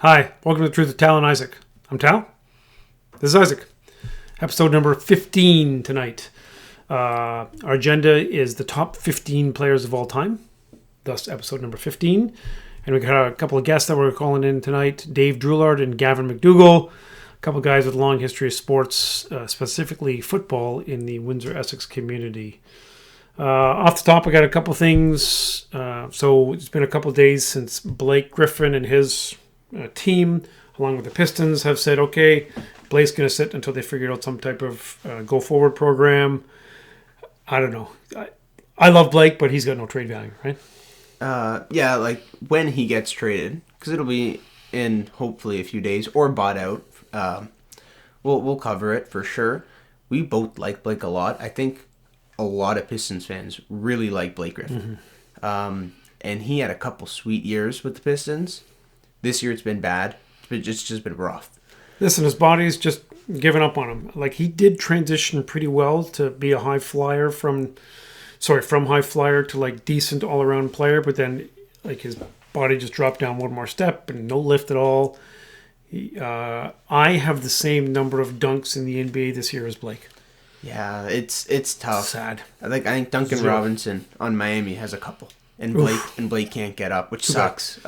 Hi, welcome to The Truth of Tal and Isaac. I'm Tal. This is Isaac. Episode number 15 tonight. Our agenda is the top 15 players of all time. Thus, episode number 15. And we got a couple of guests that we're calling in tonight. Dave Drouillard and Gavin MacDougall. A couple of guys with a long history of sports, specifically football in the Windsor-Essex community. Off the top, I got a couple things. So it's been a couple of days since Blake Griffin and his team, along with the Pistons, have said, okay, Blake's going to sit until they figure out some type of go-forward program. I don't know. I love Blake, but he's got no trade value, right? Yeah, like when he gets traded, because it'll be in hopefully a few days, or bought out. We'll cover it for sure. We both like Blake a lot. I think a lot of Pistons fans really like Blake Griffin. Mm-hmm. And he had a couple sweet years with the Pistons. This year it's been bad. It's just been rough. Listen, his body's just given up on him. Like, he did transition pretty well to be a high flyer from high flyer to like decent all around player, but then like his body just dropped down one more step and no lift at all. I have the same number of dunks in the NBA this year as Blake. Yeah, it's tough. Sad. I think Duncan Robinson on Miami has a couple, and Blake can't get up, which sucks.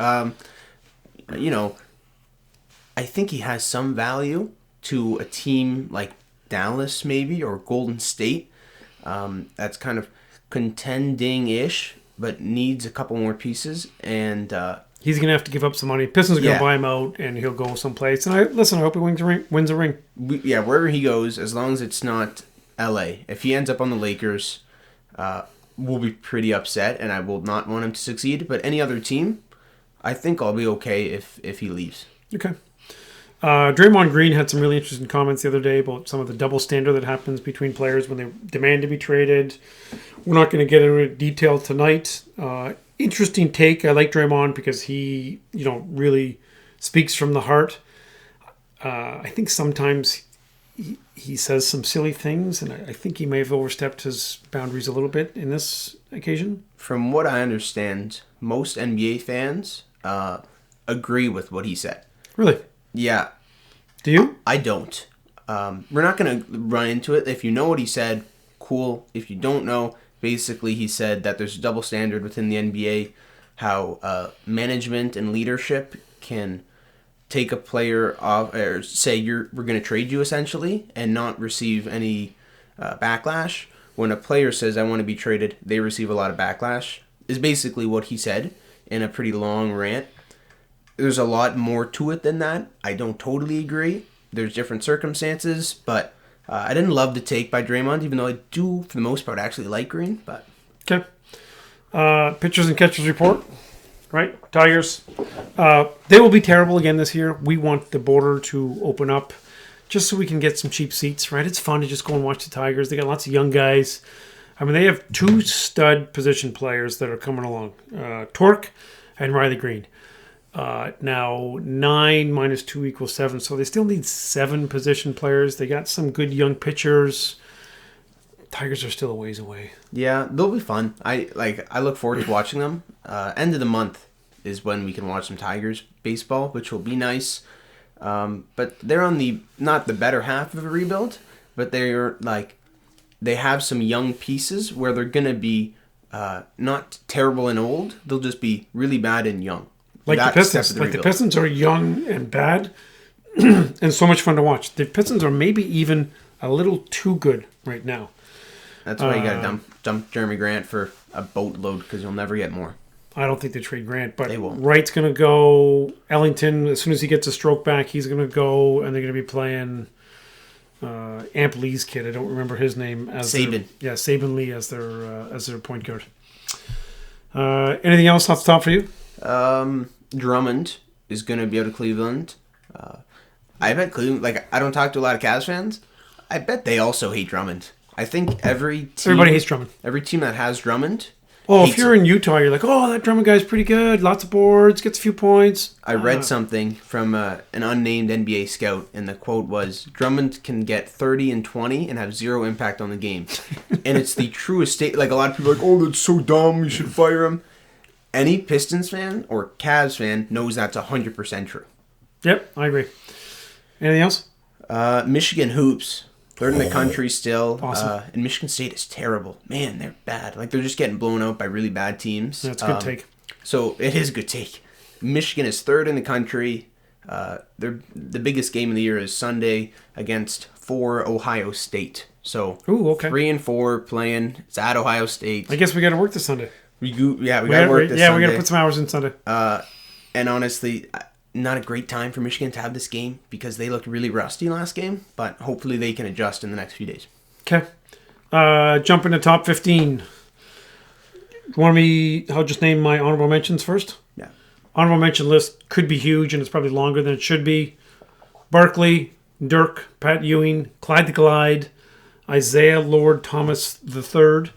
I think he has some value to a team like Dallas maybe, or Golden State. That's kind of contending-ish, but needs a couple more pieces. And he's going to have to give up some money. Pistons are going to buy him out, and he'll go someplace. And I hope he wins a ring. Wherever he goes, as long as it's not L.A. If he ends up on the Lakers, we'll be pretty upset, and I will not want him to succeed. But any other team, I think I'll be okay if he leaves. Okay. Draymond Green had some really interesting comments the other day about some of the double standard that happens between players when they demand to be traded. We're not going to get into detail tonight. Interesting take. I like Draymond because he, really speaks from the heart. I think sometimes he says some silly things, and I think he may have overstepped his boundaries a little bit in this occasion. From what I understand, most NBA fans agree with what he said. Really? Yeah. Do you? I don't. We're not going to run into it. If you know what he said, cool. If you don't know, basically he said that there's a double standard within the NBA, how management and leadership can take a player off, or say we're going to trade you essentially, and not receive any backlash. When a player says, I want to be traded, they receive a lot of backlash, is basically what he said in a pretty long rant. There's a lot more to it than that. I don't totally agree. There's different circumstances, but I didn't love the take by Draymond, even though I do, for the most part, actually like Green. But okay. Pitchers and catchers report, right? Tigers. They will be terrible again this year. We want the border to open up just so we can get some cheap seats, right? It's fun to just go and watch the Tigers. They got lots of young guys. I mean, they have two stud position players that are coming along, Torque and Riley Green. Now 9 minus 2 equals 7, so they still need 7 position players. They got some good young pitchers. Tigers are still a ways away. Yeah, they'll be fun. I look forward to watching them. End of the month is when we can watch some Tigers baseball, which will be nice. But they're on not the better half of a rebuild, but they have some young pieces where they're gonna be not terrible and old. They'll just be really bad and young. Like the Pistons. The Pistons are young and bad and so much fun to watch. The Pistons are maybe even a little too good right now. That's why you got to dump Jeremy Grant for a boatload, because you'll never get more. I don't think they trade Grant, but they won't. Wright's going to go. Ellington, as soon as he gets a stroke back, he's going to go, and they're going to be playing Amp Lee's kid. I don't remember his name. Saban. Saban Lee as their point guard. Anything else off the top for you? Drummond is going to be out of Cleveland. I bet Cleveland, I don't talk to a lot of Cavs fans. I bet they also hate Drummond. I think everybody hates Drummond. Every team that has Drummond. If you're in Utah, you're like, oh, that Drummond guy's pretty good. Lots of boards, gets a few points. I read something from an unnamed NBA scout, and the quote was, Drummond can get 30 and 20 and have zero impact on the game. And it's the truest state. A lot of people are like, oh, that's so dumb, you should fire him. Any Pistons fan or Cavs fan knows that's 100% true. Yep, I agree. Anything else? Michigan hoops. Third in the country still. Awesome. And Michigan State is terrible. Man, they're bad. Like, they're just getting blown out by really bad teams. That's a good take. So, it is a good take. Michigan is third in the country. The biggest game of the year is Sunday against 4 Ohio State. So, Ooh, okay. 3 and 4 playing. It's at Ohio State. I guess we got to work this Sunday. We got to work this Sunday. Yeah, we got to put some hours in Sunday. And honestly, not a great time for Michigan to have this game because they looked really rusty last game, but hopefully they can adjust in the next few days. Okay. Jump into top 15. I'll just name my honorable mentions first. Yeah. Honorable mention list could be huge, and it's probably longer than it should be. Barkley, Dirk, Pat Ewing, Clyde the Glide, Isaiah Lord Thomas III,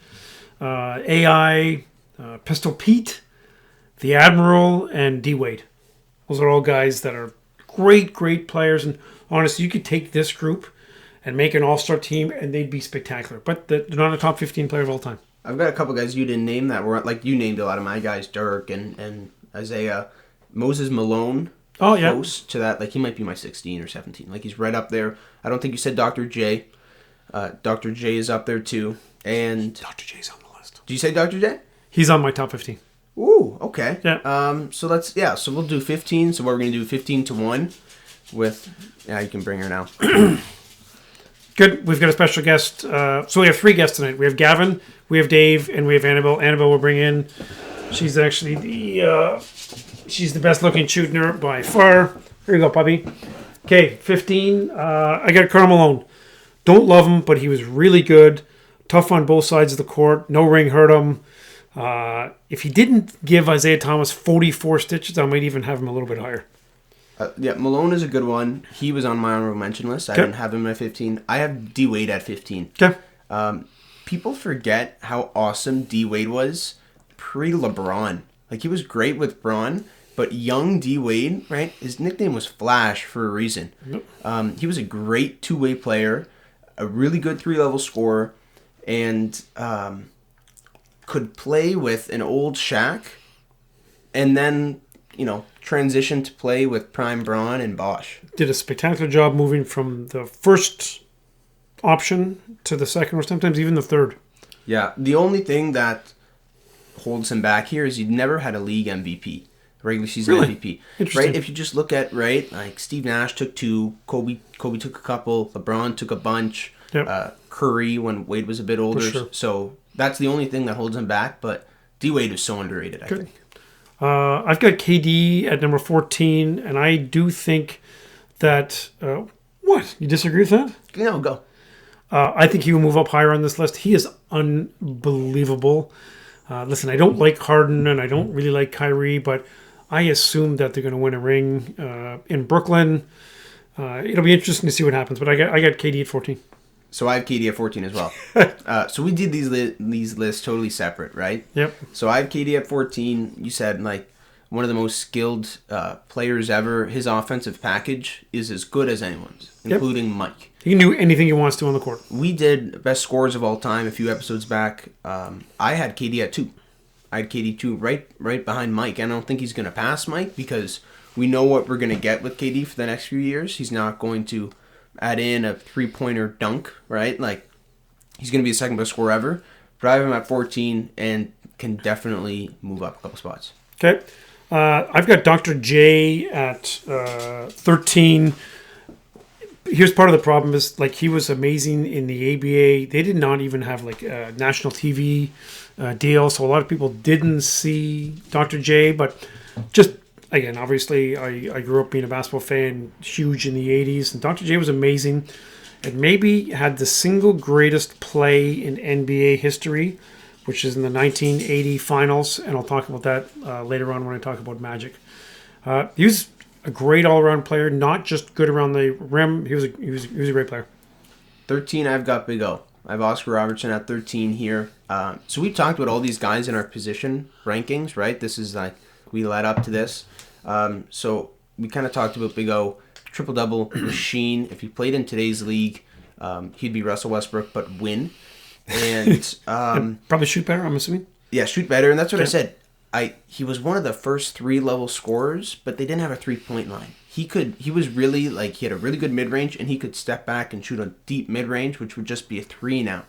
AI, Pistol Pete, the Admiral, and D. Wade. Those are all guys that are great, great players. And honestly, you could take this group and make an all-star team, and they'd be spectacular. But they're not a top 15 player of all time. I've got a couple guys you didn't name that were, like, you named a lot of my guys, Dirk and Isaiah. Moses Malone. Oh, yeah. Close to that. Like, he might be my 16 or 17. Like, he's right up there. I don't think you said Dr. J. Dr. J is up there, too. And Dr. J's on the list. Did you say Dr. J? He's on my top 15. Ooh, okay. Yeah. So we'll do 15. So what we're going to do 15 to 1 with, you can bring her now. Good. We've got a special guest. So we have 3 guests tonight. We have Gavin, we have Dave, and we have Annabelle. Annabelle will bring in. She's actually she's the best looking shooter by far. Here you go, puppy. Okay, 15. I got Karl Malone. Don't love him, but he was really good. Tough on both sides of the court. No ring hurt him. If he didn't give Isaiah Thomas 44 stitches, I might even have him a little bit higher. Malone is a good one. He was on my honorable mention list. I didn't have him at 15. I have D. Wade at 15. Okay. People forget how awesome D. Wade was pre-LeBron. Like, he was great with Bron, but young D. Wade, right? His nickname was Flash for a reason. Yep. He was a great two-way player, a really good 3-level scorer, and could play with an old Shaq, and then, transition to play with Prime Braun and Bosch. Did a spectacular job moving from the first option to the second, or sometimes even the third. Yeah, the only thing that holds him back here is he never had a league MVP, regular season MVP. Right? If you just look at, like Steve Nash took 2, Kobe took a couple, LeBron took a bunch, yep. Curry when Wade was a bit older. Sure. So that's the only thing that holds him back, but D. Wade was so underrated, I think. I've got KD at number 14, and I do think that... what? You disagree with that? No, go. I think he will move up higher on this list. He is unbelievable. Listen, I don't like Harden, and I don't really like Kyrie, but I assume that they're going to win a ring in Brooklyn. It'll be interesting to see what happens, but I got KD at 14. So I have KD at 14 as well. So we did these lists totally separate, right? Yep. So I have KD at 14. You said, like, one of the most skilled players ever. His offensive package is as good as anyone's, including Mike. He can do anything he wants to on the court. We did best scores of all time a few episodes back. I had KD at 2. I had KD 2 right behind Mike. I don't think he's going to pass Mike because we know what we're going to get with KD for the next few years. He's not going to add in a 3-pointer dunk, right? Like, he's going to be the second best scorer ever. But I have him at 14 and can definitely move up a couple spots. Okay. I've got Dr. J at 13. Here's part of the problem is, like, he was amazing in the ABA. They did not even have, like, a national TV deal, so a lot of people didn't see Dr. J, but just... Again, obviously, I grew up being a basketball fan, huge in the 80s, and Dr. J was amazing, and maybe had the single greatest play in NBA history, which is in the 1980 finals, and I'll talk about that later on when I talk about Magic. He was a great all-around player, not just good around the rim. He was a great player. 13, I've got Big O. I have Oscar Robertson at 13 here. So we talked about all these guys in our position rankings, right? This is like, we led up to this. So we kind of talked about Big O, triple-double machine. If he played in today's league, he'd be Russell Westbrook, but win. And probably shoot better, I'm assuming. Yeah, shoot better, and that's what I said. he was one of the first 3-level scorers, but they didn't have a 3-point line. He was really like, he had a really good mid-range, and he could step back and shoot a deep mid-range, which would just be a 3 now.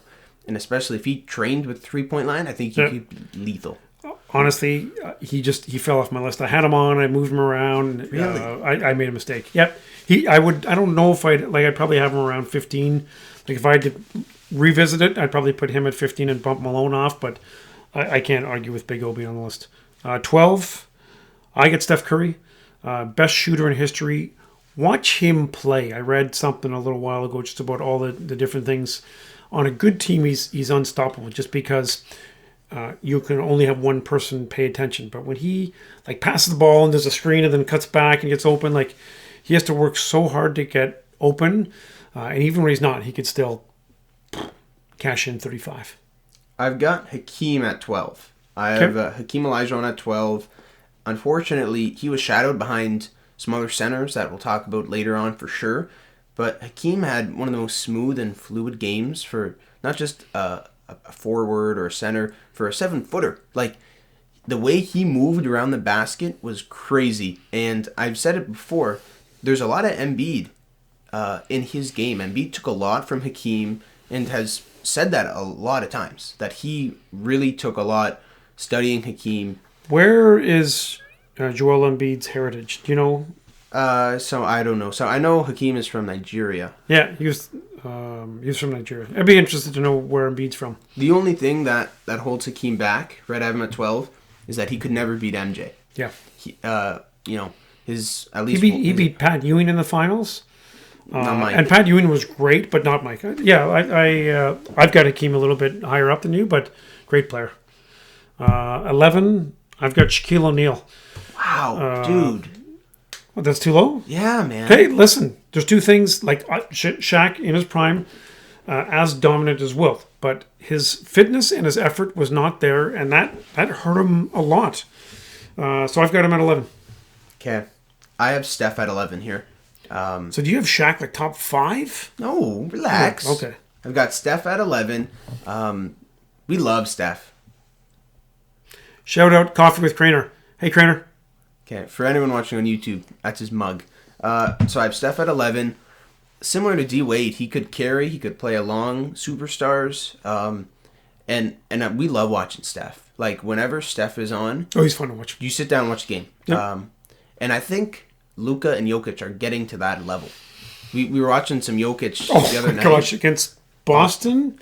And especially if he trained with 3-point line, I think he could be lethal. Honestly, he fell off my list. I had him on, I moved him around. Really? I made a mistake. Yep. I don't know if I'd probably have him around 15. Like if I had to revisit it, I'd probably put him at 15 and bump Malone off, but I can't argue with Big O being on the list. 12, I get Steph Curry. Best shooter in history. Watch him play. I read something a little while ago just about all the different things. On a good team, he's unstoppable just because you can only have one person pay attention. But when he like passes the ball and there's a screen and then cuts back and gets open, like he has to work so hard to get open. And even when he's not, he could still cash in 35. I've got Hakeem at 12. I have Hakeem Olajuwon at 12. Unfortunately, he was shadowed behind some other centers that we'll talk about later on for sure. But Hakeem had one of the most smooth and fluid games for not just a forward or a center, for a 7-footer. Like, the way he moved around the basket was crazy. And I've said it before, there's a lot of Embiid in his game. Embiid took a lot from Hakeem and has said that a lot of times, that he really took a lot studying Hakeem. Where is Joel Embiid's heritage? Do you know? So I don't know. So I know Hakeem is from Nigeria. Yeah, he was from Nigeria. I'd be interested to know where Embiid's from. The only thing that holds Hakeem back, right, I have him at 12, is that he could never beat MJ. Yeah. He, his at least he beat Pat Ewing in the finals. Not Mike. And Pat Ewing was great, but not Mike. Yeah, I've got Hakeem a little bit higher up than you, but great player. 11, I've got Shaquille O'Neal. Wow, dude. Well, that's too low? Yeah, man. Okay, listen. There's two things. Like Shaq in his prime, as dominant as Wilt, but his fitness and his effort was not there, and that hurt him a lot. So I've got him at 11. Okay. I have Steph at 11 here. So do you have Shaq like top 5? No, relax. Oh, okay. I've got Steph at 11. We love Steph. Shout out Coffee with Craner. Hey, Craner. Okay, for anyone watching on YouTube, that's his mug. So I have Steph at 11. Similar to D Wade, he could carry, he could play along superstars, and we love watching Steph. Like whenever Steph is on, he's fun to watch. You sit down and watch the game. Yep. And I think Luka and Jokic are getting to that level. We were watching some Jokic the other night. Oh gosh, against Boston.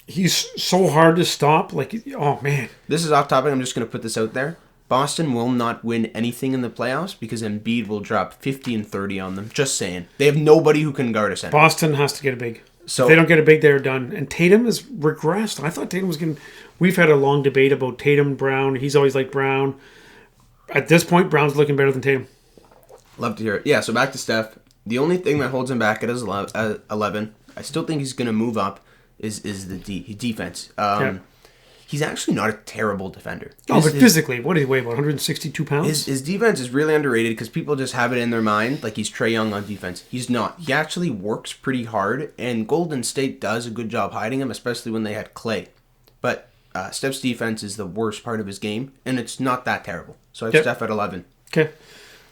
He's so hard to stop. Like, oh man. This is off topic. I'm just going to put this out there. Boston will not win anything in the playoffs because Embiid will drop 50 and 30 on them. Just saying. They have nobody who can guard a center. Boston has to get a big. So if they don't get a big, they're done. And Tatum has regressed. I thought Tatum was going to... We've had a long debate about Tatum, Brown. He's always like Brown. At this point, Brown's looking better than Tatum. Love to hear it. Yeah, so back to Steph. The only thing that holds him back at his 11, I still think he's going to move up, is the defense. He's actually not a terrible defender. But physically, what do you weigh, about 162 pounds? His defense is really underrated because people just have it in their mind like he's Trae Young on defense. He's not. He actually works pretty hard, and Golden State does a good job hiding him, especially when they had Clay. But Steph's defense is the worst part of his game, and it's not that terrible. So I have Steph at 11. Okay.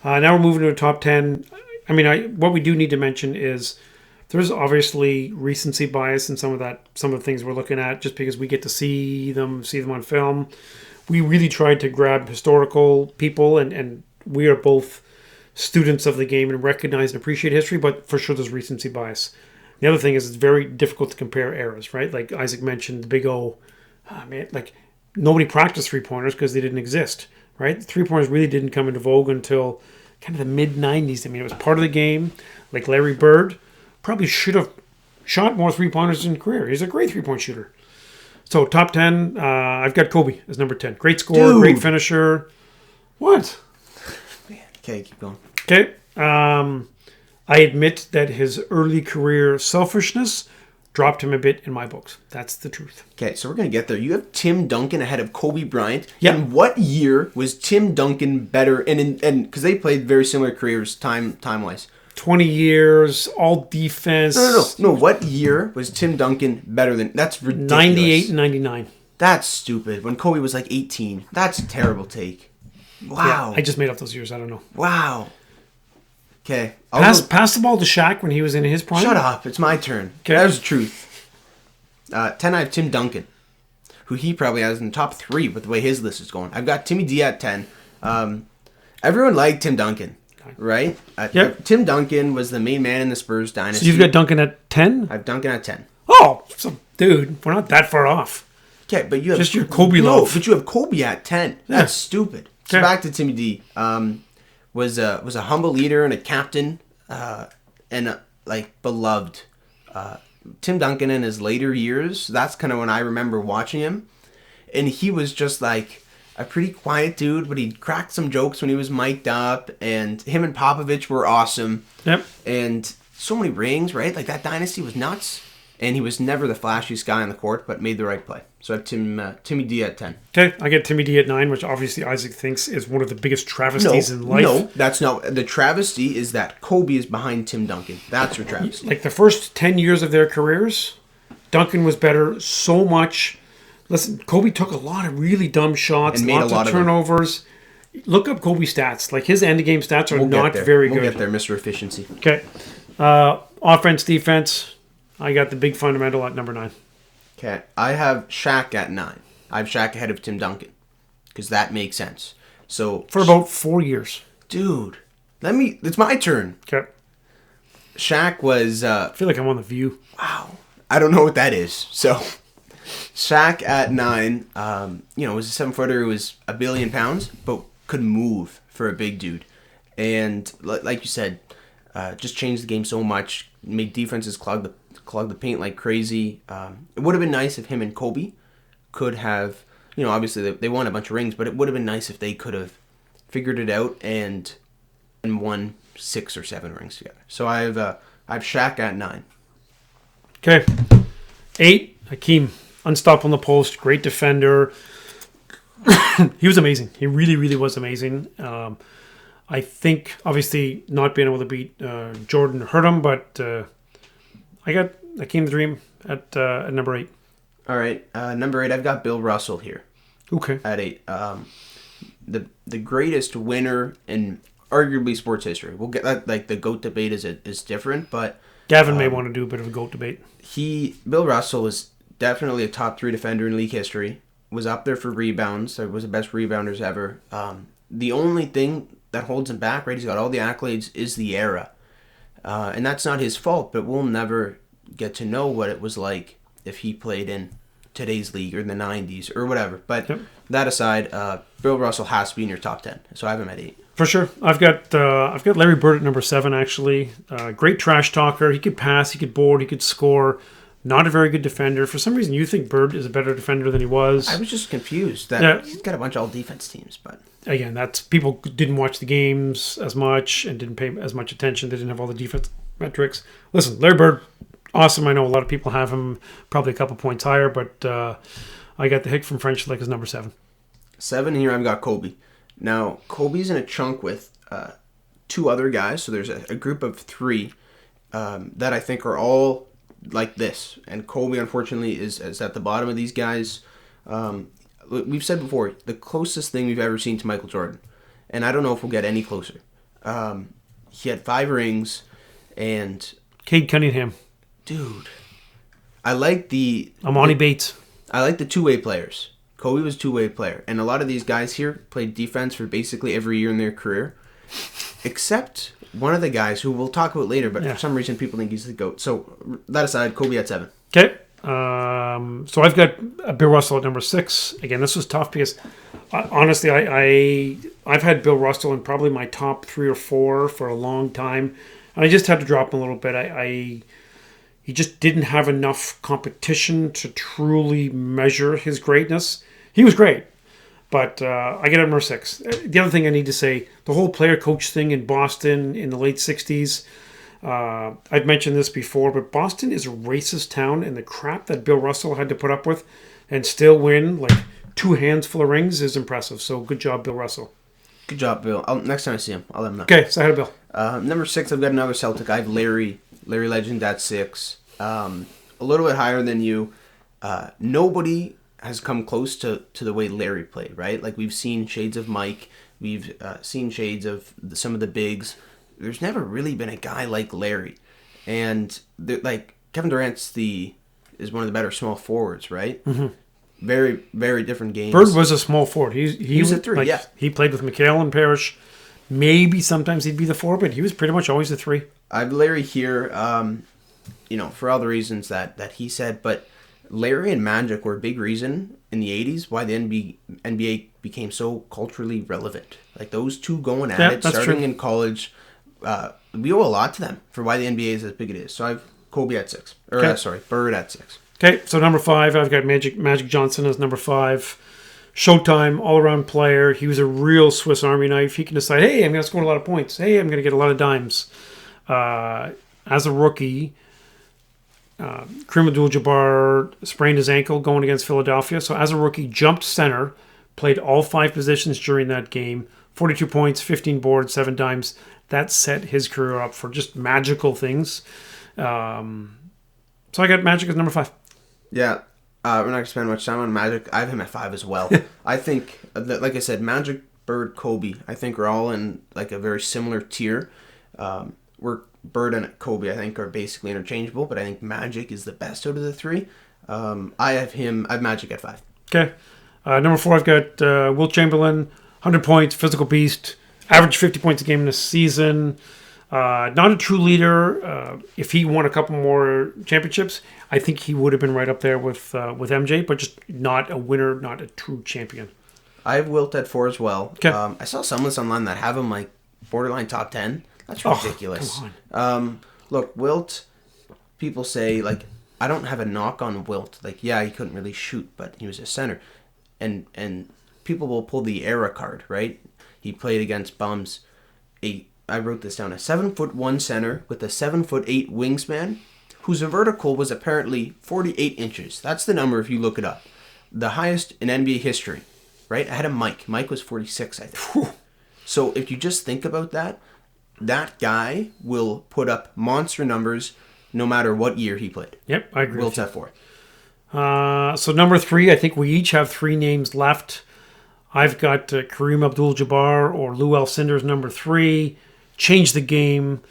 Now we're moving to a top 10. I mean, what we do need to mention is there's obviously recency bias in some of the things we're looking at, just because we get to see them on film. We really tried to grab historical people, and we are both students of the game and recognize and appreciate history, but for sure there's recency bias. The other thing is it's very difficult to compare eras, right? Like Isaac mentioned, the Big O, like nobody practiced three-pointers because they didn't exist, right? Three-pointers really didn't come into vogue until kind of the mid-90s. I mean, it was part of the game. Like Larry Bird probably should have shot more three-pointers in his career. He's a great three-point shooter. So top 10, I've got Kobe as number 10. Great scorer, great finisher. What? Okay, keep going. Okay. I admit that his early career selfishness dropped him a bit in my books. That's the truth. Okay, so we're going to get there. You have Tim Duncan ahead of Kobe Bryant. Yeah. In what year was Tim Duncan better? And because they played very similar careers time-wise. 20 years, all defense. No. What year was Tim Duncan better than... That's ridiculous. 98 and 99. That's stupid. When Kobe was like 18. That's a terrible take. Wow. Yeah, I just made up those years. I don't know. Wow. Okay. Pass the ball to Shaq when he was in his prime. Shut up. It's my turn. Okay. That was the truth. 10, I have Tim Duncan, who he probably has in the top 3 with the way his list is going. I've got Timmy D at 10. Everyone liked Tim Duncan, right? Yep. Tim Duncan was the main man in the Spurs dynasty. So you've got Duncan at 10? I have Duncan at 10. Oh, so, dude, we're not that far off. Okay, but you have just your Kobe no, love. but you have Kobe at 10. That's stupid. So Okay. back to Timmy D. Was a humble leader and a captain, and beloved. Tim Duncan in his later years, that's kind of when I remember watching him, and he was just like a pretty quiet dude, but he cracked some jokes when he was mic'd up, and him and Popovich were awesome. Yep. And so many rings, right? Like that dynasty was nuts. And he was never the flashiest guy on the court, but made the right play. So I have Timmy D at 10. Okay, I get Timmy D at 9, which obviously Isaac thinks is one of the biggest travesties in life. No, that's not. The travesty is that Kobe is behind Tim Duncan. That's your travesty. Like the first 10 years of their careers, Duncan was better so much. Listen, Kobe took a lot of really dumb shots, And made lots a lot of of them. turnovers. Look up Kobe stats. Like his end game stats are We'll not get there. very We'll good. get there, Mr. Efficiency. Okay. Offense, defense. I got the big fundamental at number 9. Okay, I have Shaq at 9. I have Shaq ahead of Tim Duncan because that makes sense. So For about 4 years. dude, it's my turn. Okay. Shaq was I feel like I'm on The View. wow. I don't know what that is. So Shaq at 9, was a 7-footer who was a billion pounds, but could move for a big dude. And like you said, just changed the game so much, made defenses clog the paint like crazy. It would have been nice if him and Kobe could have, obviously they won a bunch of rings, but it would have been nice if they could have figured it out and won 6 or 7 rings together. So I have Shaq at 9. Okay. 8, Hakeem. Unstoppable on the post. Great defender. He was amazing. He really, really was amazing. I think, obviously, not being able to beat Jordan hurt him, but I got Hakeem the Dream at number 8. All right, number 8, I've got Bill Russell here Okay. at 8. The greatest winner in arguably sports history. We'll get that. Like the GOAT debate is different, but Gavin may want to do a bit of a GOAT debate. Bill Russell was definitely a top 3 defender in league history. Was up there for rebounds. Was the best rebounders ever. The only thing that holds him back, right? He's got all the accolades. Is the era, and that's not his fault. But we'll never get to know what it was like if he played in today's league or the 90s or whatever. But that aside, Bill Russell has to be in your top 10. So I have him at 8. For sure. I've got Larry Bird at number 7, actually. Great trash talker. He could pass, he could board, he could score. Not a very good defender. For some reason, you think Bird is a better defender than he was. I was just confused that he's got a bunch of all-defense teams. But again, that's people didn't watch the games as much and didn't pay as much attention. They didn't have all the defense metrics. Listen, Larry Bird, awesome. I know a lot of people have him probably a couple points higher, but I got the hick from French Lick as number 7. 7 here, I've got Kobe. Now, Kobe's in a chunk with 2 other guys, so there's a group of 3 that I think are all like this. And Kobe, unfortunately, is at the bottom of these guys. We've said before, the closest thing we've ever seen to Michael Jordan. And I don't know if we'll get any closer. He had 5 rings, and Cade Cunningham. dude, I like the Amani Bates. I like the two-way players. Kobe was a two-way player. And a lot of these guys here played defense for basically every year in their career. Except one of the guys who we'll talk about later, but for some reason people think he's the GOAT. So that aside, Kobe at 7. Okay. So I've got Bill Russell at number 6. Again, this was tough because honestly, I've had Bill Russell in probably my top 3 or 4 for a long time. And I just had to drop him a little bit. He just didn't have enough competition to truly measure his greatness. He was great, but I get him number 6. The other thing I need to say, the whole player-coach thing in Boston in the late 60s, I've mentioned this before, but Boston is a racist town, and the crap that Bill Russell had to put up with and still win, like 2 hands full of rings, is impressive. So good job, Bill Russell. Good job, Bill. Next time I see him, I'll let him know. Okay, so I had Bill. Number 6, I've got another Celtic. I have Larry Legend at 6. A little bit higher than you. Nobody has come close to the way Larry played, right? Like, we've seen shades of Mike. We've seen shades of some of the bigs. There's never really been a guy like Larry. And, like, Kevin Durant's is one of the better small forwards, right? Mm-hmm. Very, very different games. Bird was a small forward. He was a 3, yeah. He played with McHale and Parrish. Maybe sometimes he'd be the 4, but he was pretty much always the 3. I have Larry here, for all the reasons that he said, but Larry and Magic were a big reason in the 80s why the NBA became so culturally relevant. Like, those two going at it, starting in college, we owe a lot to them for why the NBA is as big as it is. So I have Kobe at 6. Bird at 6. Okay, so number 5, I've got Magic Johnson as number 5. Showtime, all-around player. He was a real Swiss Army knife. He can decide, hey, I'm going to score a lot of points. Hey, I'm going to get a lot of dimes. As a rookie, Kareem Abdul-Jabbar sprained his ankle going against Philadelphia. So as a rookie, jumped center, played all 5 positions during that game. 42 points, 15 boards, 7 dimes. That set his career up for just magical things. So I got Magic as number 5. Yeah, we're not going to spend much time on Magic. I have him at 5 as well. I think, like I said, Magic, Bird, Kobe, I think are all in like a very similar tier. Where Bird and Kobe, I think, are basically interchangeable, but I think Magic is the best out of the 3. I have Magic at 5. Okay. Number 4, I've got Wilt Chamberlain, 100 points, physical beast, average 50 points a game in a season. Not a true leader. If he won a couple more championships, I think he would have been right up there with MJ, but just not a winner, not a true champion. I have Wilt at 4 as well. Okay. I saw some lists online that have him like borderline top 10. That's ridiculous. Look, Wilt, people say, like, I don't have a knock on Wilt. Like, yeah, he couldn't really shoot, but he was a center. And people will pull the era card, right? He played against bums. I wrote this down, a 7'1" center with a 7'8" wingspan, whose vertical was apparently 48 inches. That's the number if you look it up. The highest in NBA history, right? I had a Mike. Mike was 46, I think. So if you just think about that guy will put up monster numbers no matter what year he played. Yep, I agree. Wilt's at 4. So number 3, I think we each have 3 names left. I've got Kareem Abdul-Jabbar or Lou Alcindor's number 3. Changed the game.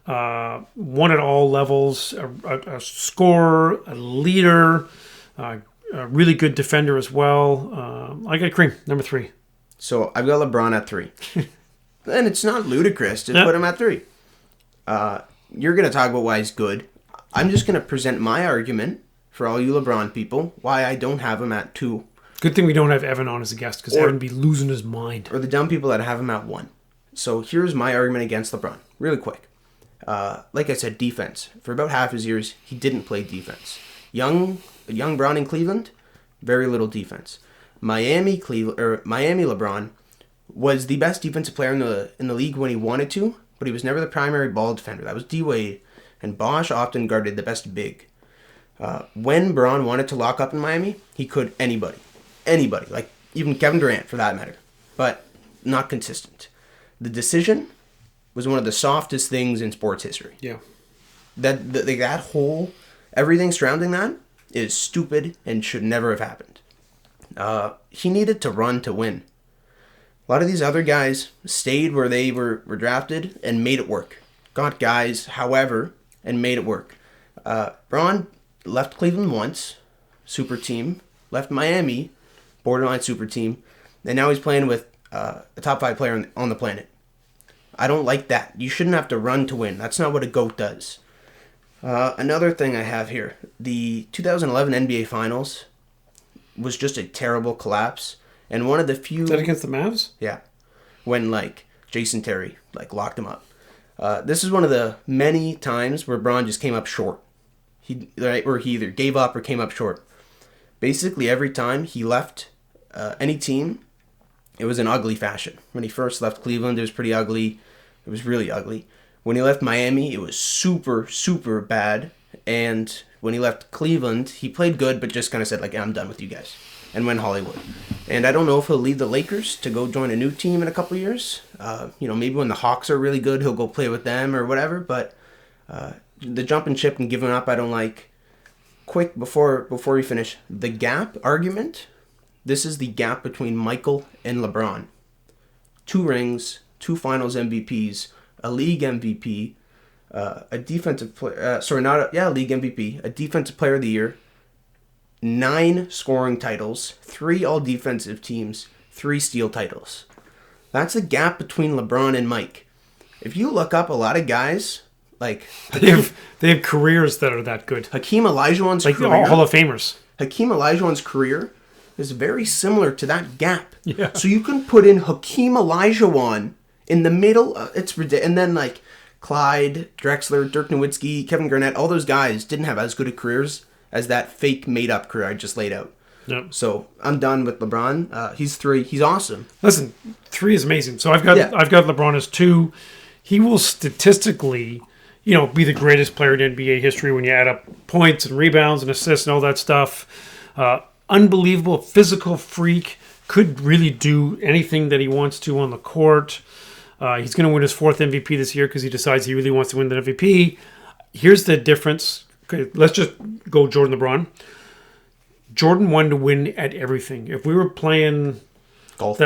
Won at all levels. A scorer, a leader, a really good defender as well. I got Kareem, number 3. So I've got LeBron at 3. And it's not ludicrous to put him at 3. You're going to talk about why he's good. I'm just going to present my argument for all you LeBron people, why I don't have him at 2. Good thing we don't have Evan on as a guest, because Evan would be losing his mind. Or the dumb people that have him at 1. So here's my argument against LeBron, really quick. Like I said, defense. For about half his years, he didn't play defense. Young Brown in Cleveland, very little defense. Miami LeBron was the best defensive player in the league when he wanted to, but he was never the primary ball defender. That was D-Wade, and Bosh often guarded the best big. When Braun wanted to lock up in Miami, he could anybody, like even Kevin Durant for that matter, but not consistent. The decision was one of the softest things in sports history. Yeah. That whole, everything surrounding that is stupid and should never have happened. He needed to run to win. A lot of these other guys stayed where they were drafted and made it work. Got guys, however, and made it work. Braun left Cleveland once, super team. Left Miami, borderline super team. And now he's playing with a top 5 player on the planet. I don't like that. You shouldn't have to run to win. That's not what a GOAT does. Another thing I have here. The 2011 NBA Finals was just a terrible collapse. And one of the few... Is that against the Mavs? Yeah. When, Jason Terry, locked him up. This is one of the many times where Braun just came up short. He either gave up or came up short. Basically, every time he left any team, it was an ugly fashion. When he first left Cleveland, it was pretty ugly. It was really ugly. When he left Miami, it was super, super bad. And when he left Cleveland, he played good, but just kind of said, I'm done with you guys. And went Hollywood. And I don't know if he'll leave the Lakers to go join a new team in a couple years. Maybe when the Hawks are really good, he'll go play with them or whatever. But the jumping ship and giving up, I don't like. quick before we finish, the gap argument. This is the gap between Michael and LeBron. 2 rings, 2 Finals MVPs, a league MVP, a defensive player. League MVP, a defensive player of the year, 9 scoring titles, 3 all defensive teams, 3 steal titles. That's a gap between LeBron and Mike. If you look up a lot of guys, like they have careers that are that good. Hakeem Olajuwon's like career, Hall of Famers. Hakeem Olajuwon's career is very similar to that gap. Yeah. So you can put in Hakeem Olajuwon in the middle. It's ridiculous. And then like Clyde Drexler, Dirk Nowitzki, Kevin Garnett, all those guys didn't have as good of careers as that fake made-up career I just laid out. Yep. So I'm done with LeBron. He's 3. He's awesome. Listen, 3 is amazing. So I've got LeBron as 2. He will statistically, be the greatest player in NBA history when you add up points and rebounds and assists and all that stuff. Unbelievable physical freak. Could really do anything that he wants to on the court. He's going to win his 4th MVP this year because he decides he really wants to win the MVP. Here's the difference. Okay, let's just go Jordan LeBron. Jordan wanted to win at everything. If we were playing golf,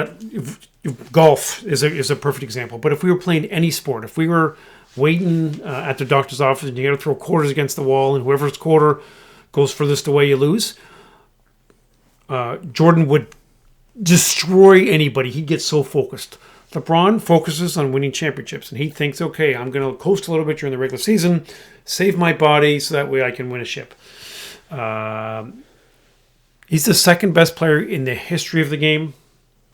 golf is a perfect example. But if we were playing any sport, if we were waiting at the doctor's office and you got to throw quarters against the wall and whoever's quarter goes furthest away, you lose. Jordan would destroy anybody. He'd get so focused. LeBron focuses on winning championships, and he thinks, okay, I'm going to coast a little bit during the regular season, save my body so that way I can win a ship. He's the 2nd best player in the history of the game,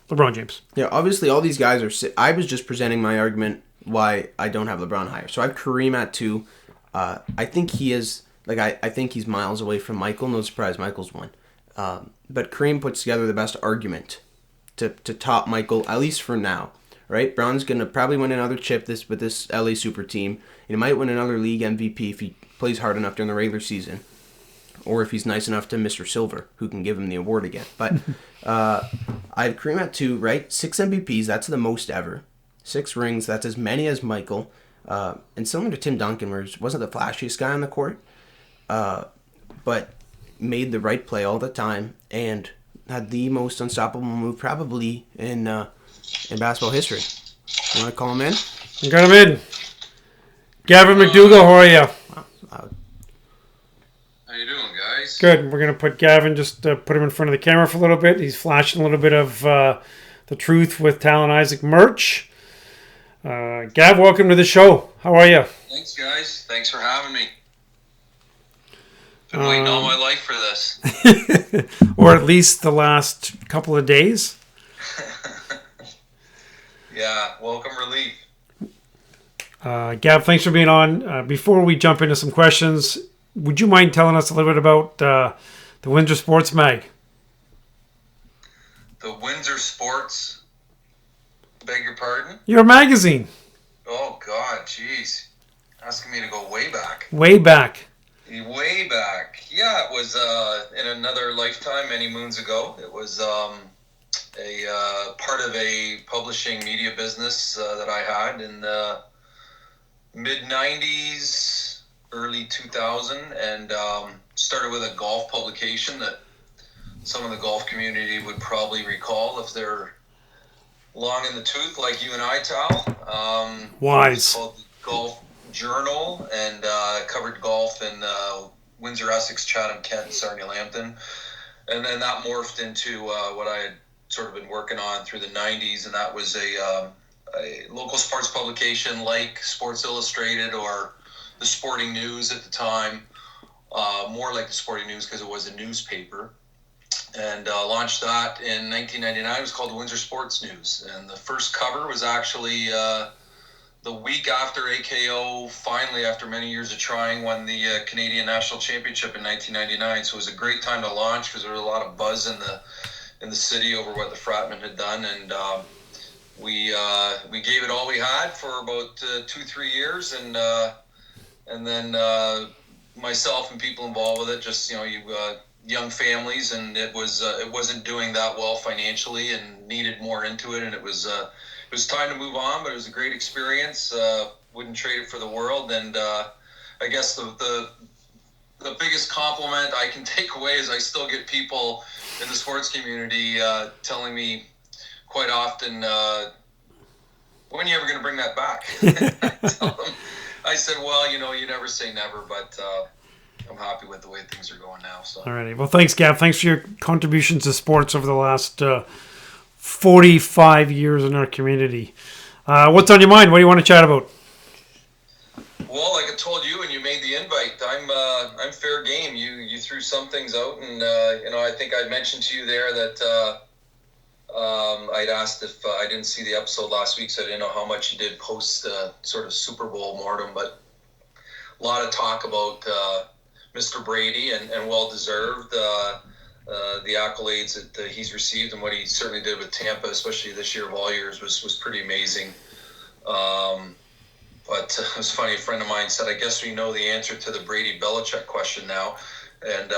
LeBron James. Yeah, obviously all these guys are... I was just presenting my argument why I don't have LeBron higher. So I have Kareem at 2. I think he is... I think he's miles away from Michael. No surprise, Michael's 1. But Kareem puts together the best argument to top Michael, at least for now. Right? Brown's going to probably win another chip with this LA Super team. He might win another league MVP if he plays hard enough during the regular season. Or if he's nice enough to Mr. Silver, who can give him the award again. But I have Kareem at 2, right? 6 MVPs, that's the most ever. 6 rings, that's as many as Michael. And similar to Tim Duncan, where he wasn't the flashiest guy on the court, but made the right play all the time and had the most unstoppable move probably in basketball history. You want to call him in? I got him in. Gavin MacDougall, how are you? Wow. How you doing, guys? Good. We're going to put Gavin, just put him in front of the camera for a little bit. He's flashing a little bit of the truth with Tal Isaac merch. Gav, welcome to the show. How are you? Thanks, guys. Thanks for having me. Been waiting all my life for this. Or at least the last couple of days. Yeah, welcome relief. Gav, thanks for being on. Before we jump into some questions, would you mind telling us a little bit about the Windsor Sports Mag? The Windsor Sports, beg your pardon? Your magazine. Oh, God, jeez. Asking me to go way back. Way back. Way back. Yeah, it was in another lifetime many moons ago. It was a part of a publishing media business that I had in the mid-90s, early 2000, and started with a golf publication that some of the golf community would probably recall if they're long in the tooth like you and I, Tal. Wise. It's called the Golf Journal, and covered golf in Windsor, Essex, Chatham, Kent, and Sarnia, Lambton. And then that morphed into what I had sort of been working on through the 90s, and that was a local sports publication like Sports Illustrated or the Sporting News at the time, more like the Sporting News because it was a newspaper, and launched that in 1999. It was called the Windsor Sports News, and the first cover was actually the week after AKO finally, after many years of trying, won the Canadian National Championship in 1999. So it was a great time to launch because there was a lot of buzz in the city over what the Fratmen had done, and we gave it all we had for about 2-3 years, and then myself and people involved with it, just young families, and it wasn't doing that well financially and needed more into it, and it was time to move on, but it was a great experience. Wouldn't trade it for the world, and I guess the the biggest compliment I can take away is I still get people in the sports community telling me quite often, when are you ever going to bring that back? I tell them, I said, well, you never say never, but I'm happy with the way things are going now. So. Alrighty. Well, thanks, Gav. Thanks for your contributions to sports over the last 45 years in our community. What's on your mind? What do you want to chat about? Well, like I told you when you made the invite, I'm fair game. You threw some things out, and I think I mentioned to you there that I'd asked if I didn't see the episode last week, so I didn't know how much you did post sort of Super Bowl mortem, but a lot of talk about Mr. Brady and well deserved. The accolades that he's received and what he certainly did with Tampa, especially this year of all years, was pretty amazing. But it was funny, a friend of mine said, I guess we know the answer to the Brady-Belichick question now. And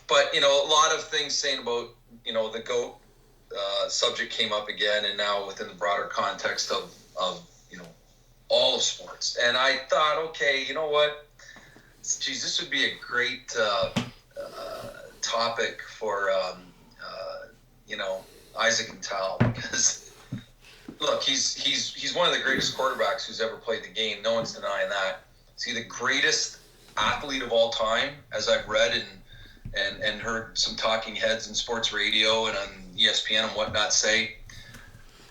but, a lot of things saying about, the GOAT subject came up again, and now within the broader context of all of sports. And I thought, okay, you know what? Geez, this would be a great topic for, Isaac and Tal, because look, he's one of the greatest quarterbacks who's ever played the game. No one's denying that. Is he the greatest athlete of all time, as I've read and heard some talking heads in sports radio and on ESPN and whatnot say?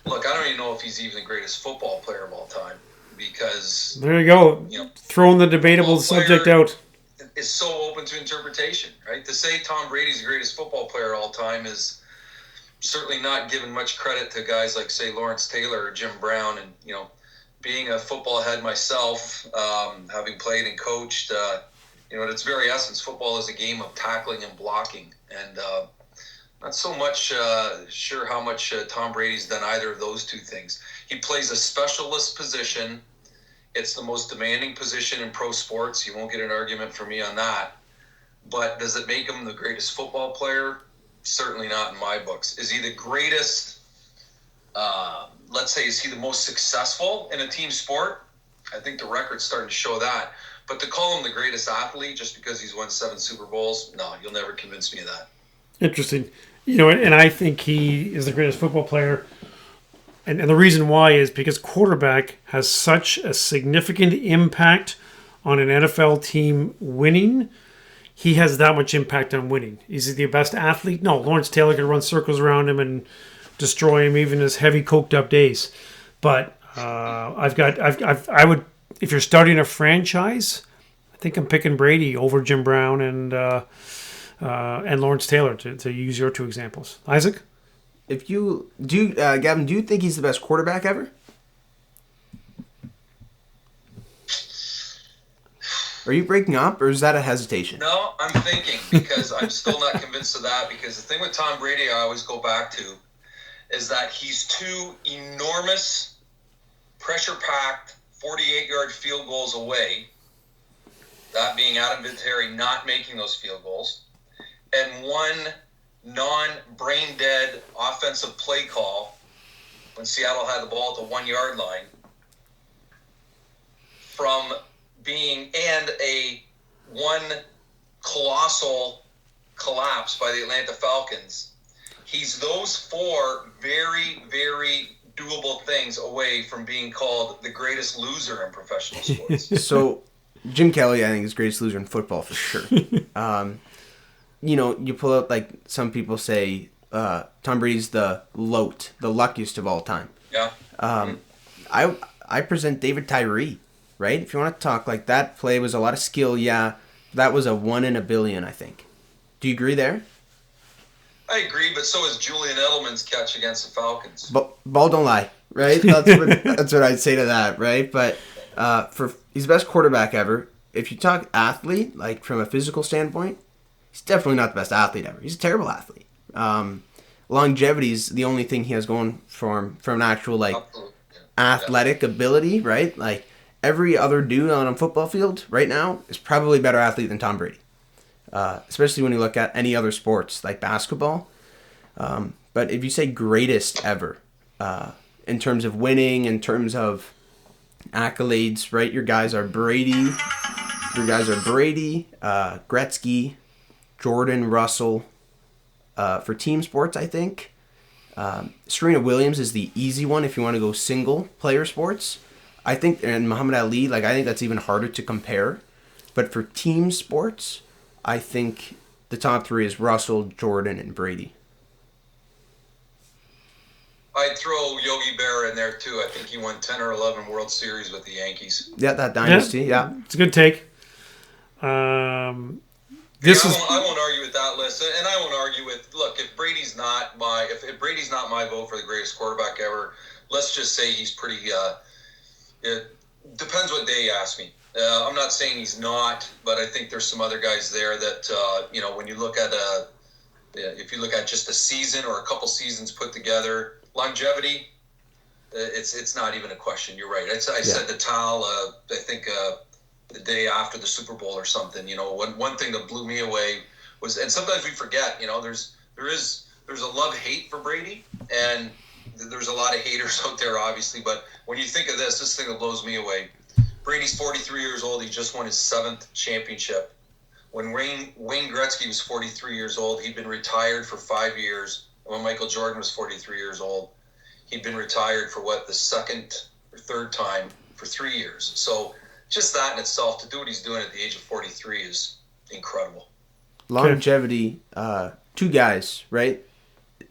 Look, I don't even know if he's even the greatest football player of all time, because there you go. Throwing the debatable subject out. Is so open to interpretation, right? To say Tom Brady's the greatest football player of all time is certainly not giving much credit to guys like, say, Lawrence Taylor or Jim Brown. And, being a football head myself, having played and coached, at its very essence, football is a game of tackling and blocking. And not so much sure how much Tom Brady's done either of those two things. He plays a specialist position. It's the most demanding position in pro sports. You won't get an argument from me on that. But does it make him the greatest football player? Certainly not in my books. Is he the greatest, let's say, is he the most successful in a team sport? I think the record's starting to show that. But to call him the greatest athlete just because he's won 7 Super Bowls, no, you'll never convince me of that. Interesting. And I think he is the greatest football player. And the reason why is because quarterback has such a significant impact on an NFL team winning. He has that much impact on winning. Is he the best athlete? No, Lawrence Taylor could run circles around him and destroy him even in his heavy coked up days. But I would, if you're starting a franchise, I think I'm picking Brady over Jim Brown and Lawrence Taylor to use your two examples. Isaac? If you do, Gavin, do you think he's the best quarterback ever? Are you breaking up, or is that a hesitation? No, I'm thinking, because I'm still not convinced of that. Because the thing with Tom Brady, I always go back to, is that he's 2 enormous, pressure-packed, 48-yard field goals away. That being Adam Vinatieri not making those field goals, and 1 non-brain-dead offensive play call when Seattle had the ball at the 1-yard line from being, and a 1 colossal collapse by the Atlanta Falcons. He's those 4 very, very doable things away from being called the greatest loser in professional sports. So, Jim Kelly, I think, is the greatest loser in football for sure. You pull out, like some people say, Tom Brady's the luckiest of all time. Yeah. I present David Tyree, right? If you want to talk like that play was a lot of skill, yeah. That was a 1 in a billion, I think. Do you agree there? I agree, but so is Julian Edelman's catch against the Falcons. But ball don't lie, right? That's what I'd say to that, right? But he's the best quarterback ever. If you talk athlete, like from a physical standpoint, he's definitely not the best athlete ever. He's a terrible athlete. Longevity is the only thing he has going for him from an actual athletic ability, right? Like every other dude on a football field right now is probably a better athlete than Tom Brady. Especially when you look at any other sports like basketball. But if you say greatest ever, in terms of winning, in terms of accolades, right? Your guys are Brady, three guys are Brady, Gretzky, Jordan, Russell. For team sports, I think Serena Williams is the easy one if you want to go single player sports. I think, and Muhammad Ali, I think that's even harder to compare. But for team sports, I think the top three is Russell, Jordan, and Brady. I'd throw Yogi Berra in there too. I think he won 10 or 11 World Series with the Yankees. Yeah, that dynasty. Yeah. It's a good take. I won't argue with that list, and I won't argue with. Look, if Brady's not my vote for the greatest quarterback ever, let's just say he's pretty. It depends what day you ask me. I'm not saying he's not, but I think there's some other guys there that when you look at if you look at just a season or a couple seasons put together, longevity, it's not even a question. You're right. I said to Tal, I think. The day after the Super Bowl or something, one thing that blew me away was, and sometimes we forget, there's a love-hate for Brady, and there's a lot of haters out there, obviously, but when you think of this thing that blows me away, Brady's 43 years old, he just won his 7th championship. When Wayne Gretzky was 43 years old, he'd been retired for 5 years, and when Michael Jordan was 43 years old, he'd been retired for the second or third time for 3 years. So just that in itself, to do what he's doing at the age of 43 is incredible. Longevity, two guys, right?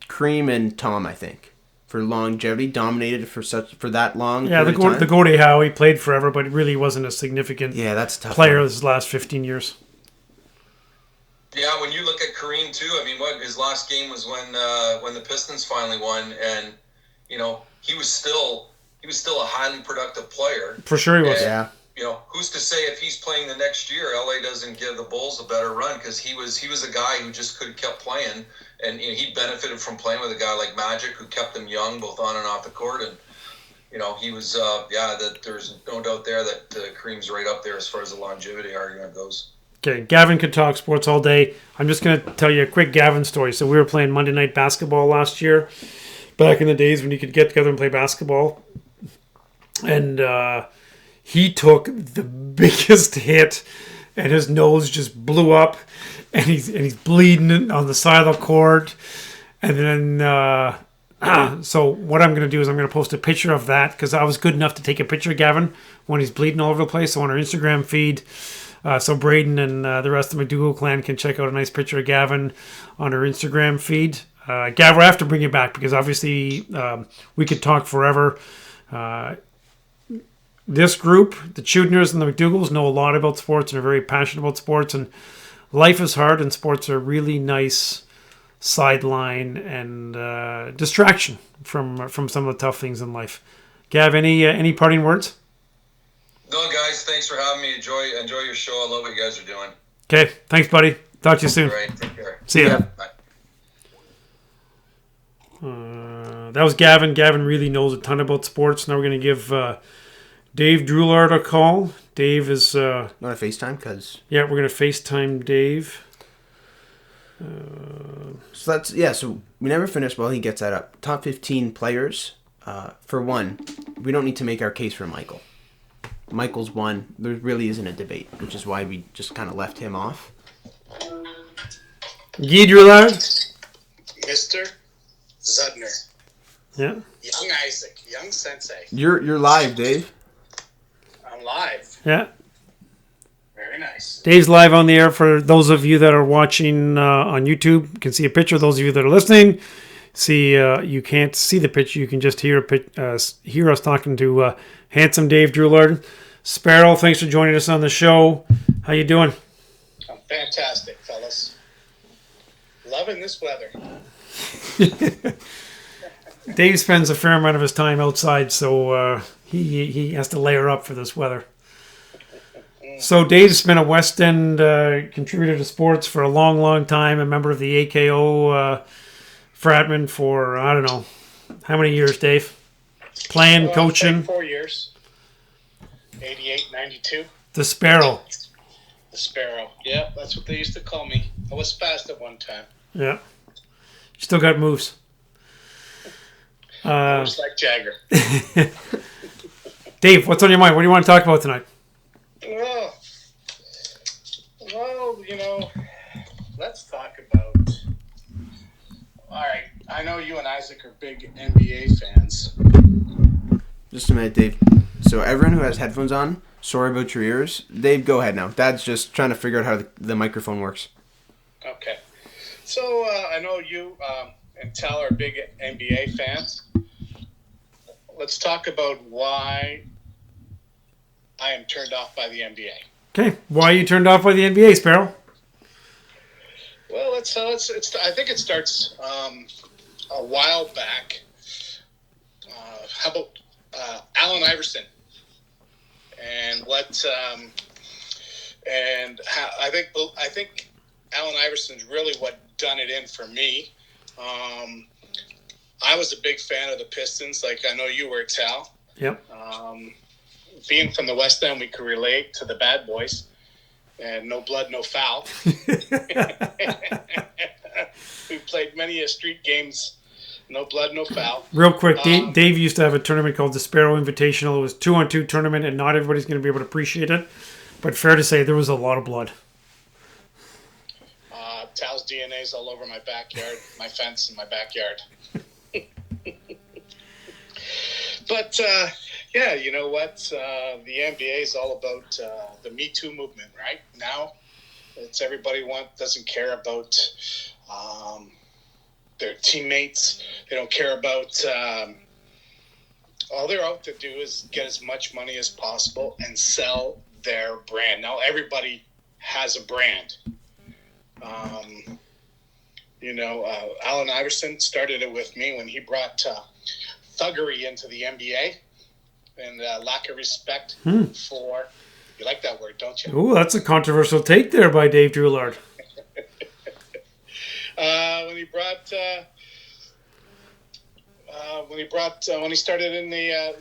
Kareem and Tom, I think, for longevity, dominated for that long. Yeah, the Gordie Howe, he played forever, but really wasn't a significant that's tough player this last 15 years. Yeah, when you look at Kareem too, I mean, his last game was when the Pistons finally won, and he was still a highly productive player. For sure, he was. Yeah. Who's to say if he's playing the next year, LA doesn't give the Bulls a better run, because he was a guy who just kept playing, and he benefited from playing with a guy like Magic, who kept him young both on and off the court, and he was that there's no doubt there that Kareem's right up there as far as the longevity argument goes. Okay, Gavin could talk sports all day. I'm just going to tell you a quick Gavin story. So we were playing Monday night basketball last year, back in the days when you could get together and play basketball, and he took the biggest hit, and his nose just blew up, and he's bleeding on the side of the court. And then, so what I'm going to do is I'm going to post a picture of that, because I was good enough to take a picture of Gavin when he's bleeding all over the place. So on our Instagram feed, so Braden and the rest of the MacDougall clan can check out a nice picture of Gavin on our Instagram feed. Gavin, I have to bring you back, because obviously we could talk forever. This group, the Chudners and the MacDougalls, know a lot about sports and are very passionate about sports. And life is hard, and sports are a really nice sideline and distraction from some of the tough things in life. Gav, any parting words? No, guys, thanks for having me. Enjoy your show. I love what you guys are doing. Okay, thanks, buddy. Talk to you soon. All right, take care. See ya. Bye. That was Gavin. Gavin really knows a ton about sports. Now we're going to give Dave Drouillard a call. Dave is... Want to FaceTime? Because... Yeah, we're going to FaceTime Dave. So we never finished while he gets that up. Top 15 players. For one, we don't need to make our case for Michael. Michael's one. There really isn't a debate, which is why we just kind of left him off. Guy Drouillard? Mr. Zudner. Yeah. Young Isaac. Young Sensei. You're live, Dave. I'm live. Yeah. Very nice. Dave's live on the air. For those of you that are watching on YouTube, you can see a picture. Those of you that are listening, you can't see the picture. You can just hear us talking to handsome Dave Drouillard. Sparrow, thanks for joining us on the show. How you doing? I'm fantastic, fellas. Loving this weather. Dave spends a fair amount of his time outside, so he has to layer up for this weather. So Dave's been a West End contributor to sports for a long, long time, a member of the AKO Fratman for, I don't know, how many years, Dave? Playing, coaching? 4 years. 88, 92. The Sparrow. The Sparrow. Yeah, that's what they used to call me. I was fast at one time. Yeah. Still got moves. Just like Jagger. Dave, what's on your mind? What do you want to talk about tonight? Oh, let's talk about. All right, I know you and Isaac are big NBA fans. Just a minute, Dave. So everyone who has headphones on, sorry about your ears. Dave, go ahead now. Dad's just trying to figure out how the microphone works. Okay. So I know you and Tal are big NBA fans. Let's talk about why I am turned off by the NBA. Okay, why are you turned off by the NBA, Sparrow? Well, I think it starts a while back. How about Allen Iverson? And I think Allen Iverson's really what done it in for me. I was a big fan of the Pistons, like I know you were, Tal. Yep. Being from the West End, we could relate to the bad boys. And no blood, no foul. We played many street games. No blood, no foul. Real quick, Dave used to have a tournament called the Sparrow Invitational. It was 2-on-2 tournament, and not everybody's going to be able to appreciate it. But fair to say, there was a lot of blood. Tal's DNA's all over my backyard, my fence in my backyard. But, yeah, you know what? The NBA is all about the Me Too movement, right? Now, it's everybody doesn't care about their teammates. They don't care about all they're out to do is get as much money as possible and sell their brand. Now, everybody has a brand. Allen Iverson started it with me when he brought thuggery into the NBA and lack of respect for. You like that word, don't you? Ooh, that's a controversial take there by Dave Drouillard. When he started in the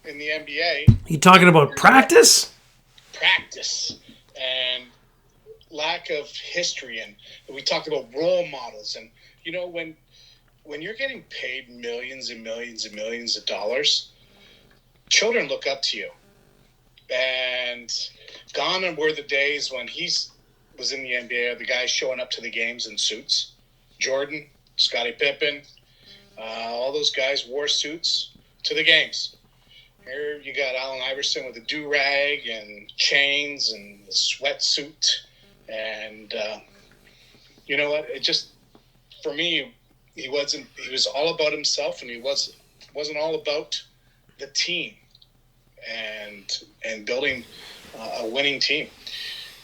NBA. You talking about practice? Practice and lack of history, and we talked about role models, and when you're getting paid millions and millions and millions of dollars, children look up to you. And gone were the days when he was in the NBA, the guys showing up to the games in suits. Jordan, Scottie Pippen, all those guys wore suits to the games. Here you got Allen Iverson with a do-rag and chains and a sweatsuit. And you know what? It just, for me, he was all about himself, and he wasn't all about the team and building a winning team.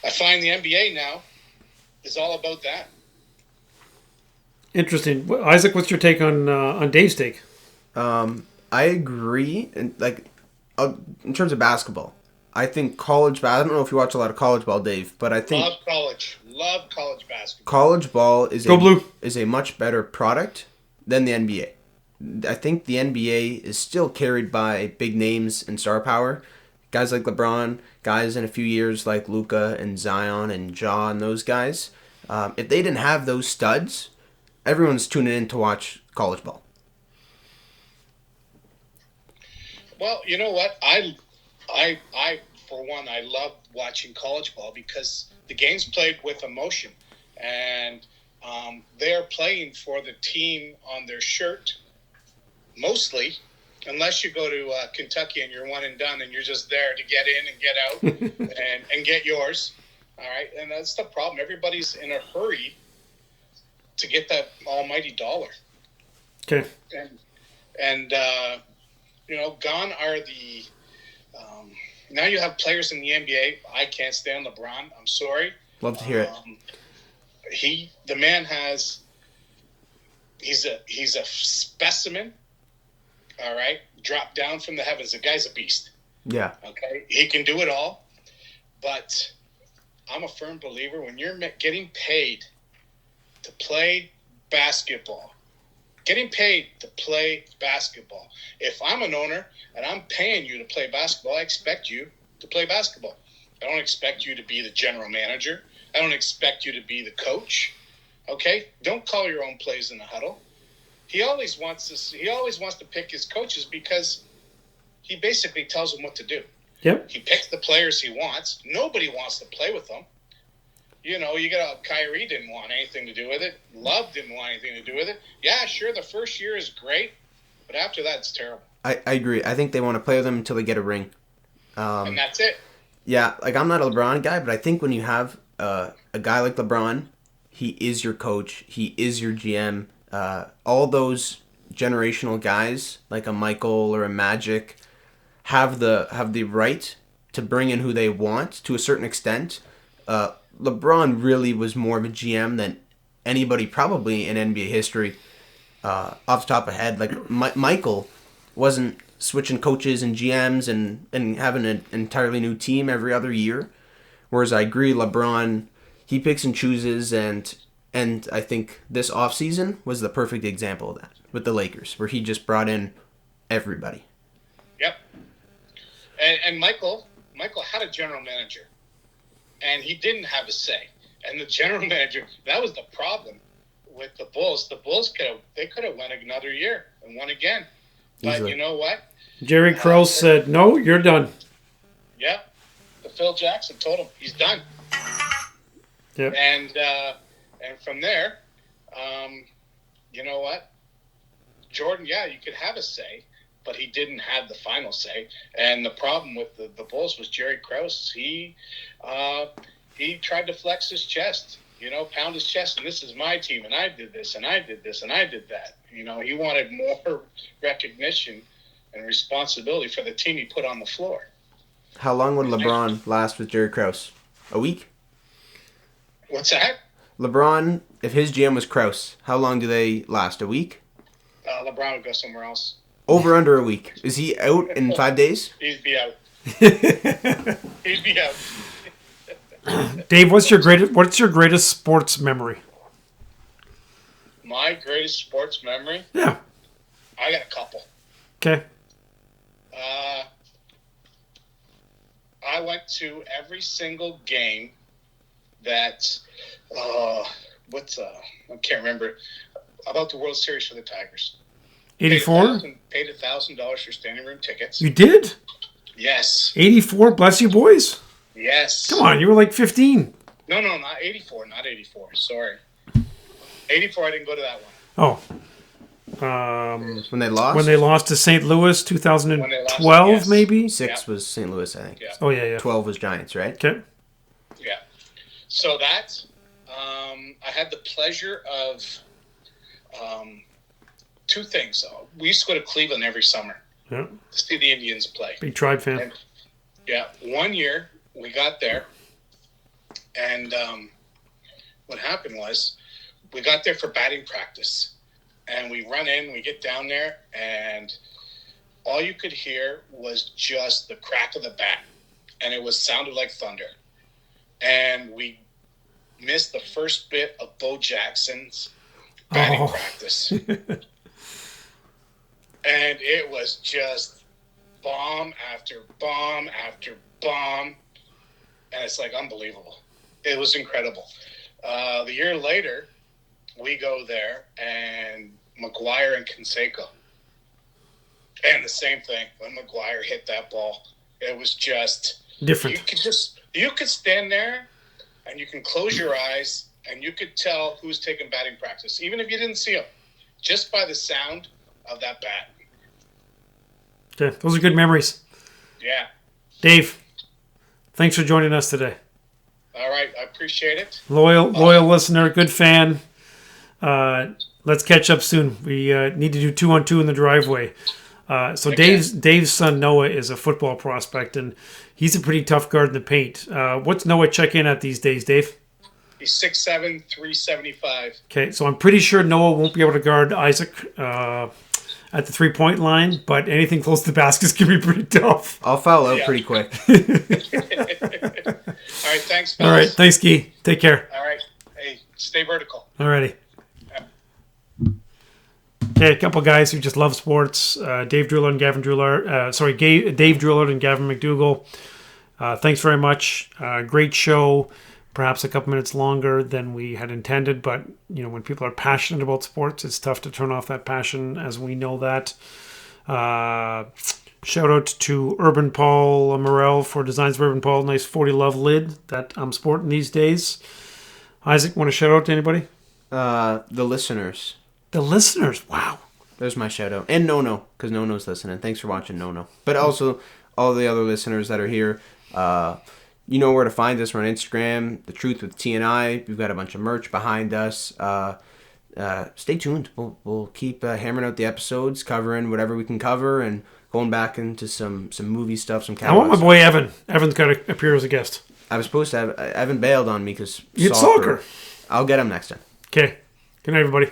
I find the NBA now is all about that. Interesting. Isaac, what's your take on Dave's take? I agree. And in terms of basketball, I think college. I don't know if you watch a lot of college ball, Dave, but I think love college basketball. College ball is a much better product than the NBA. I think the NBA is still carried by big names and star power. Guys like LeBron, guys in a few years like Luka and Zion and Ja and those guys. If they didn't have those studs, everyone's tuning in to watch college ball. Well, you know what? I for one, I love watching college ball because the game's played with emotion, and they're playing for the team on their shirt mostly, unless you go to Kentucky and you're one and done and you're just there to get in and get out and get yours. All right, and that's the problem. Everybody's in a hurry to get that almighty dollar. Okay. And gone are the. Now you have players in the NBA. I can't stand LeBron. I'm sorry. Love to hear it. The man has. He's a specimen. All right, dropped down from the heavens. The guy's a beast. Yeah. Okay, he can do it all, but I'm a firm believer when you're getting paid to play basketball. If I'm an owner and I'm paying you to play basketball, I expect you to play basketball. I don't expect you to be the general manager. I don't expect you to be the coach. Okay? Don't call your own plays in the huddle. He always wants to pick his coaches because he basically tells them what to do. Yep. He picks the players he wants. Nobody wants to play with them. You got Kyrie didn't want anything to do with it. Love didn't want anything to do with it. Yeah, sure, the first year is great, but after that, it's terrible. I agree. I think they want to play with them until they get a ring. And that's it. Yeah, like I'm not a LeBron guy, but I think when you have a guy like LeBron, he is your coach, he is your GM. All those generational guys like a Michael or a Magic have the right to bring in who they want to a certain extent. LeBron really was more of a GM than anybody probably in NBA history. Off the top of head, like Michael wasn't switching coaches and GMs and having an entirely new team every other year. Whereas I agree, LeBron, he picks and chooses, and I think this offseason was the perfect example of that with the Lakers, where he just brought in everybody. Yep. And Michael had a general manager, and he didn't have a say. And the general manager, that was the problem with the Bulls. The Bulls could have won another year and won again. But Easily. you know what? Jerry Krause said, "No, you're done." Yeah. The Phil Jackson told him he's done. Yep. And from there, you know what? Jordan, yeah, you could have a say, but he didn't have the final say. And the problem with the Bulls was Jerry Krause. He tried to flex his chest, pound his chest, and this is my team, and I did this, and I did this, and I did that. He wanted more recognition and responsibility for the team he put on the floor. How long would LeBron last with Jerry Krause? A week? What's that? LeBron, if his GM was Krause, how long do they last? A week? LeBron would go somewhere else. Over under a week. Is he out in 5 days? He'd be out. He'd be out. Dave, what's your greatest sports memory? My greatest sports memory? Yeah. I got a couple. Okay. I went to every single game that I can't remember, about the World Series for the Tigers. 84? Paid $1,000 for standing room tickets. You did? Yes. 84? Bless you, boys. Yes. Come on, you were like 15. No, not 84. Not 84. Sorry. 84, I didn't go to that one. Oh. When they lost? When they lost to St. Louis, 2012, yes. maybe? 6 was St. Louis, I think. Yeah. Oh, yeah. 12 was Giants, right? Okay. Yeah. So that, I had the pleasure of two things. We used to go to Cleveland every summer Yeah. to see the Indians play. Big Tribe fan. And, yeah. One year, we got there, and what happened was we got there for batting practice. And we run in, we get down there, and all you could hear was just the crack of the bat. And it sounded like thunder. And we missed the first bit of Bo Jackson's batting practice. And it was just bomb after bomb after bomb. And it's like unbelievable. It was incredible. The year later, we go there, and McGuire and Canseco. And the same thing. When McGuire hit that ball, it was just different. You could stand there and you can close your eyes and you could tell who's taking batting practice, even if you didn't see him, just by the sound of that bat. Okay, those are good memories. Yeah. Dave, thanks for joining us today. All right, I appreciate it. Loyal listener, good fan. Let's catch up soon. We need to do 2-on-2 in the driveway. So Okay. Dave's son Noah is a football prospect, and he's a pretty tough guard in the paint. What's Noah check in at these days, Dave? He's 6'7", 375. Okay, so I'm pretty sure Noah won't be able to guard Isaac at the 3-point line, but anything close to the baskets can be pretty tough. I'll foul out Yeah. pretty quick. All right, thanks, fellas. All right, thanks, Guy. Take care. All right. Hey, stay vertical. Alrighty. Okay, a couple guys who just love sports. Dave Drouillard and Gavin Drouillard. Dave Drouillard and Gavin MacDougall. Thanks very much. Great show. Perhaps a couple minutes longer than we had intended, but when people are passionate about sports, it's tough to turn off that passion, as we know that. Shout out to Urban Paul Morel for Designs of Urban Paul. Nice 40 Love lid that I'm sporting these days. Isaac, want to shout out to anybody? The listeners. The listeners. Wow. There's my shout out. And Nono, because Nono's listening. Thanks for watching, Nono. But also, all the other listeners that are here, you know where to find us. We're on Instagram, The Truth with T and I. We've got a bunch of merch behind us. Stay tuned. We'll keep hammering out the episodes, covering whatever we can cover, and going back into some movie stuff, some I want my boy Evan. Evan's got to appear as a guest. I was supposed to have... Evan bailed on me because It's soccer. I'll get him next time. Okay. Good night, everybody.